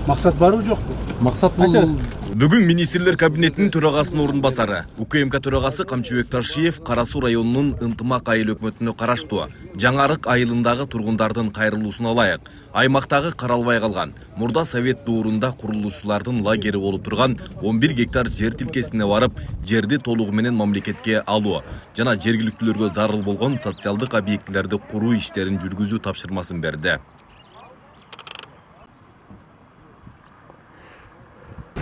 Максат барбы жокпу? Максат бул Бүгүн министрлер кабинетинин төрагасынын орун басары, УКМК төрагасы Камчыбек Таршиев Кара Суу районунун ынтымак айыл өкмөтүнө караштуу Жаңарык айылындагы тургундардын кайрылуусуна ылайык аймактагы каралбай калган мурда совет дуурунда курулуучулардын лагери болуп турган 11 гектар жер тилкесине барып, жерди толугу менен мамлекетке алуу жана жергиликтүүлөргө зарыл болгон социалдык объектилерди куруу иштерин жүргүзүү тапшырмасын берди.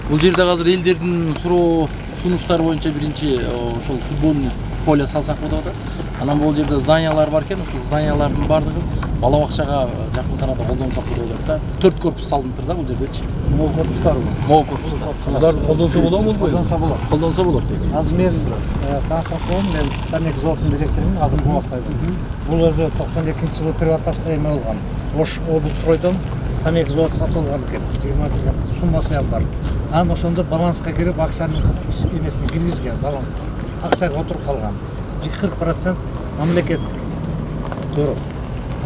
Бул жерде азыр элдердин суроо сунуштары боюнча биринчи ошол футбольный поле салсак болот атат. Анан бул жерде зданиялар бар экен, ушул зданиялардын бардыгын бала бакчага жакын тарапта колдонсак болот атат да. 4 корпус салынып да бул жердечи. Могу корпустар бар. Могу корпустар. Аларды колдонсо болобу, болбойбу? Колдонсо болот. Колдонсо болот. Азыр мен таасирком, мен Тамек заводунун директорумун Азым Бугасаев. Бул өзү 92-жылы приватизация болгон. Ош облстройдон Тамек завод сатып алган экен. 20 миллион суммасы бар. Анан ошондо баланска кирип акчанын эмесине киргизген, баланс. Акчага отуруп калган. 40% мамлекеттик. Туура.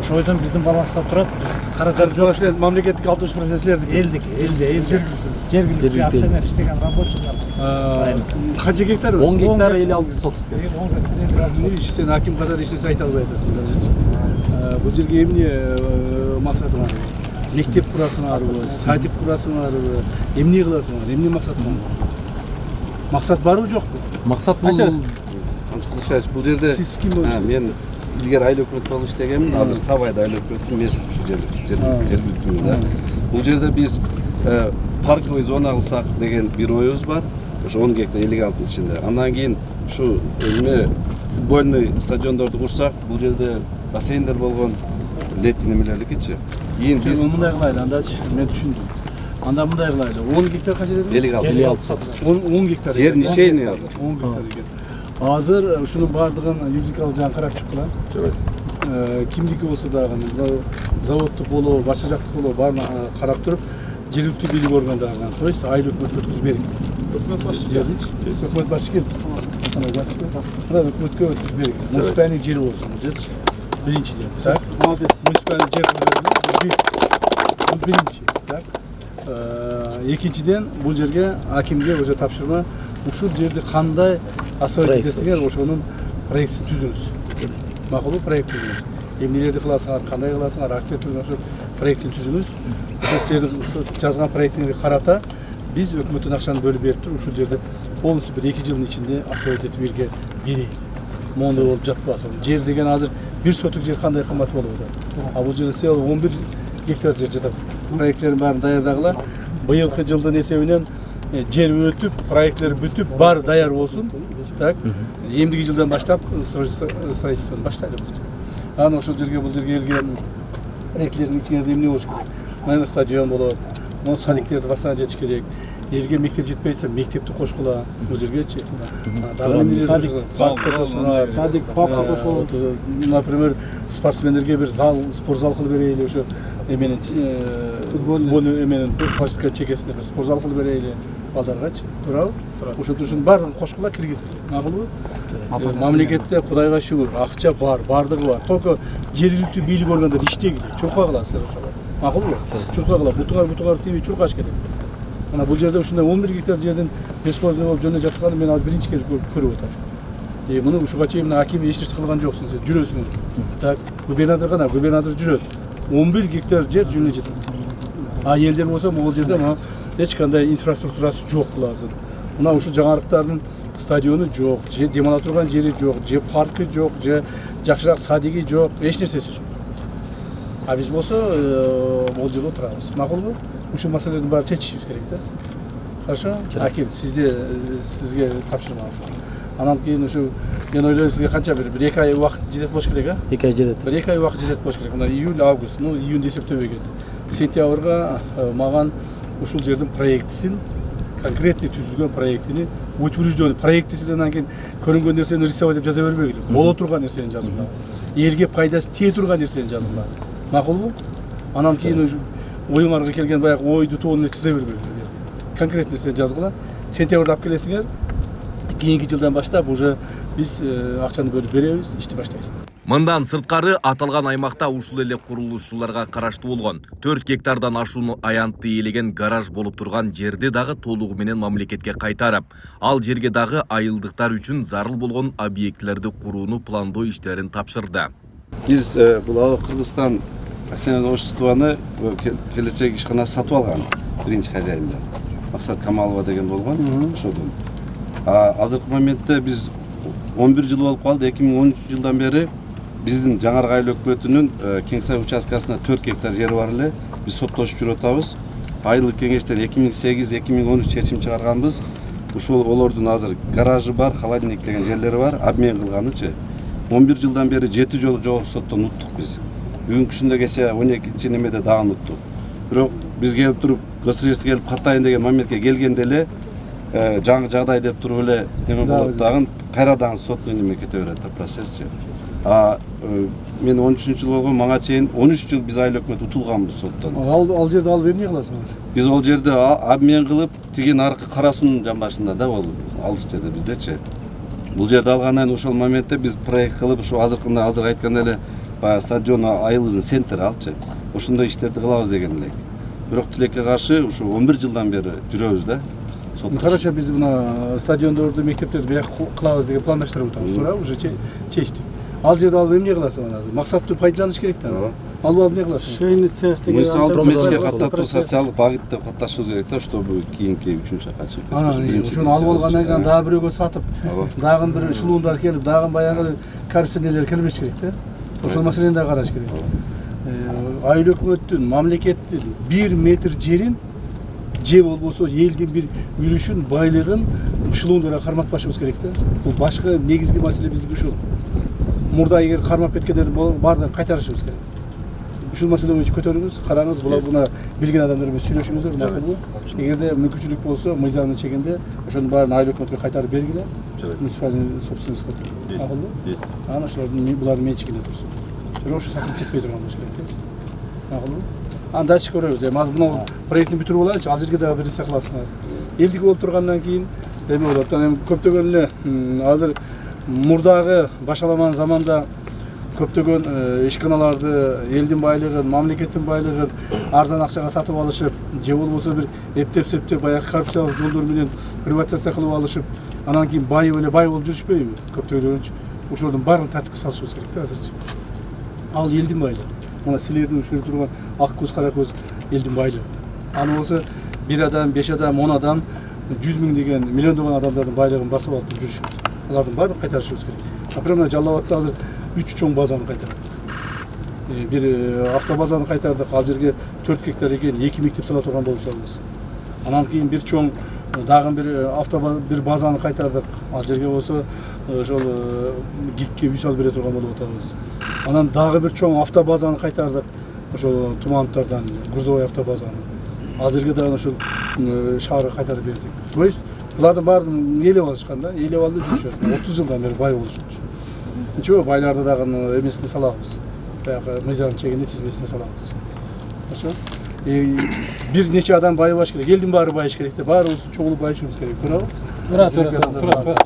Ошойдон биздин баланста турат. Каражат жок. Мамлекеттик 60% силердики. Элдик, жергиликтүү акционер иштеген рабочийлар. Канча гектар? 10 гектар 56 соток. 10 гектар. Сен аким катары эч нерсе айта албай атасың. Бул жерге эмне максатың бар? Мектеп курасыңарбы, садик курасыңарбы, эмне кыласыңар, эмне максат бар? Максат барбы жокпу? Максат бул Бул жерде Сиз ким болчу? мен илгери айыл өкмөтү болуп иштегенмин, азыр Сабайда айыл өкмөтүнүн мест ушу жергиликтүүмүн да. Бул жерде биз парковый зона кылсак деген бир оюбуз бар. Ошо 10 гектар 56 ичинде. Андан кийин ушу эме футбольный стадиондорду курсак, бул жерде бассейндер болгон летний немелердикичи. Кийин биз мындай кылайлы, андачы мен түшүндүм. Анда мындай кылайлы. 10 гектар канча дедиңиз? 56 соток. 10 гектар. жер ничейный азыр. 10 гектар экен. Азыр ушунун баардыгын юридикалык жагын карап чыккыла. Кимдики болсо дагы, заводдук болобу, башка жактык болобу, баарын карап туруп, жергиликтүү бийлик органдарынан, то есть айыл өкмөткө өткүзүп бериң. Өкмөт башчысы. Өкмөт башчысы келип, мына өкмөткө өткүзүп бериң. Муниципальный жер болсун бул жерчи. Биринчиден, так? Муниципальный жер бул биринчи, так? Экинчиден бул жерге акимге уже тапшырма, ушул жерди кандай асфальт этесиңер, ошонун проектин түзүңүз. Макулбу, проект түзүңүз. Эмнелерди кыласыңар, кандай кыласыңар, архитектура ошо проектин түзүңүз. Ошо силердин жазган проектиңерге карата биз өкмөттүн акчаны бөлүп берип туруп, ушул жерде полностью бир 2 жылдын ичинде асфальт этип бирге берейин. Моундай болуп жатпасын. Жер деген азыр 1 соток жер кандай кымбат болуп атат. А бул жерде 11 гектар жер жатат. Проекттерин баарын даярдагыла. Быйылкы жылдын эсебинен жер өтүп, проекттер бүтүп, баары даяр болсун. Так? Эмдиги жылдан баштап строительствону баштайлы бул. Анан ошол жерге бул жерге келген проектлердин ичинде эмне болуш керек? Мына стадион болот. Мына садиктерди басана жетиш керек. Элге мектеп жетпей атса, мектепти кошкула бул жергечи. Дагы эмнелерди кошосуңар. Садик, фак кошолот. Например, спортсмендерге бир зал, спортзал кылып берейли, ошо эменин футбольный эменин площадка чекесинде бир спортзал кылып берейли балдаргачы. Туурабы? Ошентип ушунун баарын кошкула, киргизгиле. Макулбу? Мамлекетте Кудайга шүгүр, акча бар, бардыгы бар. Только жергиликтүү бийлик органдар иштегиле, чуркагыла силер ошого. Макулбу? Чуркагыла, бутугар тийбей чуркаш керек. Ана бул жерде ушундай 11 гектар жердин бесхозный болуп жөнөп жатканын мен азыр биринчи келип көрүп атам. Муну ушуга чейин аким эч нерсе кылган жоксуң, сен жүрөсүң. Так, губернатор кана, губернатор жүрөт. 11 гектар жер жөнөп жатат. А элдер болсо могул жерде мына эч кандай инфраструктурасы жок булардын. Мына ушул жаңарыктардын стадиону жок, же дем ала турган жери жок, же паркы жок, же жакшыраак садиги жок, эч нерсеси жок. А биз болсо бул жерде турабыз. Макулбу? Ушул маселелердин баарын чечишибиз керек да. Хорошо? Аким, сизге тапшырма ошо. Анан кийин ушу мен ойлойм сизге канча бир 2 ай убакыт жетет болуш керек, а? 2 ай жетет. Бир 2 ай убакыт жетет болуш керек. Мына июль, август, июнь эсептөбөй келди. Сентябрга маган ушул жердин проектисин, конкретный түзүлгөн проектини, утвержден проектисин анан кийин көрүнгөн нерсени рисовать деп жаза бербегиле. Боло турган нерсени жазыңдар. Элге пайдасы тие турган нерсени жазыңдар. Макулбу? Анан кийин оюңарга келген баягы ойду тоонун чыza бербегиле. Конкретный нерсени жазгыла. Сентябрда алып келесиңер. Кийинки жылдан баштап уже биз акчаны бөлүп беребиз, ишти баштайсың. Мындан сырткары аталган аймакта ушул эле курулушчуларга караштуу болгон 4 гектардан ашууну аянтты ээлеген гараж болуп турган жерди дагы толугу менен мамлекетке кайтарып, ал жерге дагы айылдыктар үчүн зарыл болгон объектилерди курууну пландоо иштерин тапшырды. Биз бул Кыргызстан акционерлик обществону келечек ишкана сатып алган биринчи хозяиндан. Максат Камалова деген болгон ошодон. Азыркы моментте биз 11 жыл болуп калды. 2013 жылдан бери биздин жаңаркы айыл өкмөтүнүн Кеңсай участкасына 4 гектар жери бар эле. Биз соттошуп жүрүп атабыз. Айылдык кеңештен 2008-2013 чечим чыгарганбыз. Ушул олордун азыр гаражы бар, холодильник деген жерлери бар, обмен кылганычы. 11 жылдан бери 7 жолу жогорку соттон уттук биз. Бүгүнкү күндө кече 12 немеде дагы уттук. Бирок биз келип туруп, ГСРС келип каттайын деген моментке келгенде эле жаңы жагдай деп туруп эле неме болуп дагы кайрадан соттун неме кете берет да процессчи. Мен 13 жыл болгон, мага чейин 13 жыл биз айыл өкмөт утулганбыз соттон. Ал жерди алып эмне кыласыңар? Биз ол жерди обмен кылып, тиги наркы Карасунун жамбашында да ол алыс жерде биздечи. Бул жерди алгандан ошол моментте биз проект кылып, ушу азыр айтканда эле баягы стадион айылыбыздын центри алчы. Ошондой иштерди кылабыз деген элек. Бирок тилекке каршы ушу 11 жылдан бери жүрөбүз да. Хорошо, биз мына стадиондорду, мектептерди бияк кылабыз деген пландаштырып атабыз, туура, уже чечтик. Ал жерди алып эмне кыласың азыр? Максаттуу пайдаланыш керек да. Алып эмне кыласың? Шейни цехтеги муниципалдык мечке каттап туруп социалдык багытты катташыбыз керек да, чтобы кийинки 3-жакка чыгып кетпеш. Ошону алып алгандан кийин дагы бирөөгө сатып, дагы бир шылуундар келип, дагы баягы коррупционерлер келбеш керек да. Ошол маселени да караш керек. Айыл өкмөттүн, мамлекеттин 1 метр жерин же болбосо элдин бир үлүшүн, байлыгын шылуундарга карматпашыбыз керек да. Бул башкы негизги маселе биздики ушул. Мурда эгер кармап кеткендерди баардыгын кайтарышыбыз керек. Ушул маселе боюнча көтөрүңүз, караңыз, буна билген адамдар менен сүйлөшүңүздөр, макулбу? Эгерде мүмкүнчүлүк болсо, мыйзамдын чегинде ошонун баарын айыл өкмөткө кайтарып бергиле. Муниципальный собственность кылып. Макулбу? Есть. Анан ошолордун булардын менчигинде турсун. Ошо сатып кетпей турган болуш керек. Макулбу? Анан дальше көрөбүз. Азыр мына проектти бүтүрүп алайлычы, ал жерге дагы бир нерсе кыласыңар. Элдик болуп тургандан кийин эме болот. Эми көптөгөн эле азыр мурдагы башаламан заманда көптөгөн ишканаларды, элдин байлыгын, мамлекеттин байлыгын арзан акчага сатып алышып, же болбосо бир эптеп-септеп баягы коррупциялык жолдор менен приватизация кылып алышып, анан кийин бай болуп жүрүшпөйбү көптөгөнчү. Ошолордун баарын тартипке салышыбыз керек да азырчы. Ал элдин байлыгы. Мына силердин ушул жерде турган ак көз, кара көз элдин байлыгы. Аны болсо 1 адам, 5 адам, 10 адам, 100 миң деген миллиондогон адамдардын байлыгын басып алып жүрүшөт. Алардын баарын кайтарышыбыз керек. Например, Жалал Абадта азыр 3 чоң базаны кайтардык. Бир автобазаны кайтардык. Ал жерге 4 гектар экен, 2 мектеп сала турган болуп атабыз. Анан кийин бир чоң дагы бир базаны кайтардык. Ал жерге болсо ошол ГИКке үй салып бере турган болуп атабыз. Анан дагы бир чоң автобазаны кайтардык. Ошол Тумановтардан грузовой автобазаны. Ал жерге дагы ошол шаарга кайтарып бердик. То есть булардын баарын ээлеп алышкан да, ээлеп алып жүрүшөт. 30 жылдан бери бай болушат. Ничего, байларды дагы эмесине салабыз. Баягы мыйзам чегинде тизмесине салабыз. Ошо. Бир нече адам байыбаш керек. Элдин баары байыш керек да, баарыбыз чогулуп байышыбыз керек. Туура.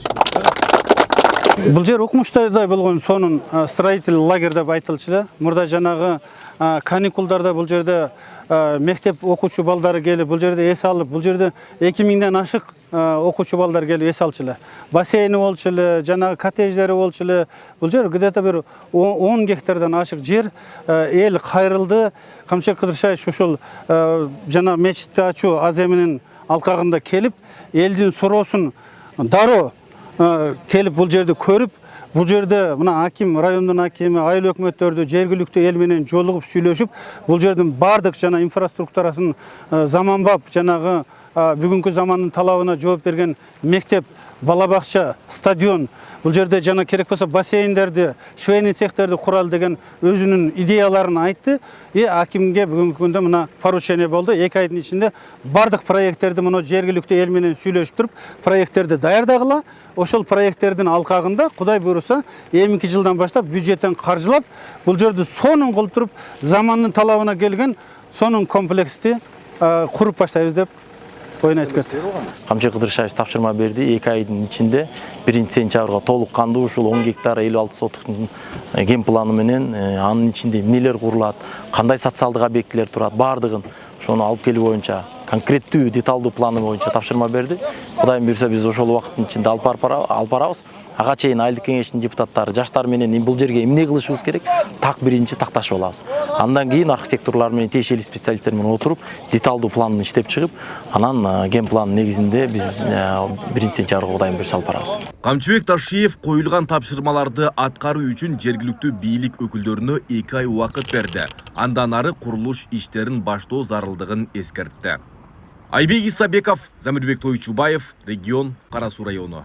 Бул жер окумуштайдай болгон сонун строитель лагерь деп айтылчу да. Мурда жанагы каникулдарда бул жерде мектеп окуучу балдары келип, бул жерде эс алып, бул жерде 2000ден ашык окуучу балдар келип эс алчу эле. Бассейни болчу эле, жанагы коттедждери болчу эле. Бул жер где-то бир 10 гектардан ашык жер. Эл кайрылды. Камчек Кыдыршаевич ушул жана мечитти ачуу аземинин алкагында келип, элдин суроосун дароо келип бул жерди көрүп, бул жерде мына аким, райондун акими, айыл өкмөттөрдү, жергиликтүү эл менен жолугуп сүйлөшүп, бул жердин бардык жана инфраструктурасын заманбап, жанагы бүгүнкү замандын талабына жооп берген мектеп, бала бакча, стадион, бул жерде жана керек болсо бассейндерди, швейный цехтерди куралы деген өзүнүн идеяларын айтты. Акимге бүгүнкү күндө мына поручение болду. 2 айдын ичинде бардык проекттерди мына жергиликтүү эл менен сүйлөшүп туруп, проекттерди даярдагыла. Ошол проекттердин алкагында Кудай буйруса, 2 жылдан баштап бюджеттен каржылап, бул жерди сонун кылып туруп, замандын талабына келген сонун комплексти куруп баштайбыз деп Oyun айтып кетти. Камчы Кыдыршаев тапшырма берди. 2 айдын ичинде 1-сентябрга толук кандуу ушул 10 гектар 56 соттуктун ген планы менен анын ичинде эмнелер курулат, кандай социалдык объектилер турат, баардыгын ошону алып келүү боюнча конкреттүү, деталдуу планы боюнча тапшырма берди. Кудайым буйрса биз ошол убакыттын ичинде алып барабыз. Ага чейин айылдык кеңештин депутаттары жаштар менен бул жерге эмне кылышыбыз керек, так биринчи такташып алабыз. Андан кийин архитекторлор менен тиешелүү специалисттер менен отуруп, деталдуу планын иштеп чыгып, анан ген план негизинде биз 1-сентябрга Кудайым буйрса алып барабыз. Камчыбек Ташиев коюлган тапшырмаларды аткаруу үчүн жергиликтүү бийлик өкүлдөрүнө 2 ай убакыт берди. Андан ары курулуш иштерин баштоо зарылдыгын эскертти. Айбек Исабеков, Замирбек Тойчубаев, регион Кара Суу району.